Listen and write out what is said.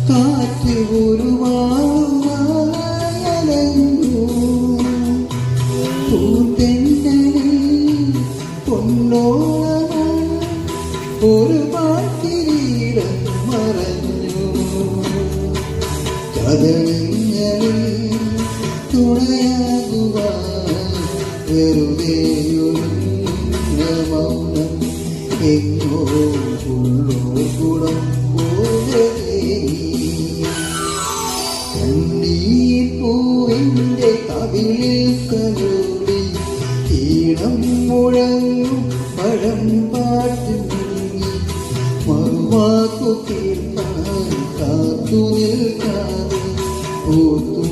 കാറ്റ് ഒരുവായലഞ്ഞു പൂത്തെന്നലിൽ കൊണ്ടോളം ഒരു പാട്ടിരീടം മറഞ്ഞു കഥകളിൽ തുണയാകുവാൻ വെറുതെയൊരു മൗനം എങ്ങോ ഉള്ളോ കുടം പോലെ കണ്ണീർ പൂവിൻ്റെ കവിളിൽ കലൂടി ഈണം മുഴങ്ങും പഴം പാട്ട് മറുവാക്കു കേൾക്കാൻ കാത്തു നിൽക്കാതെ ഓർത്തു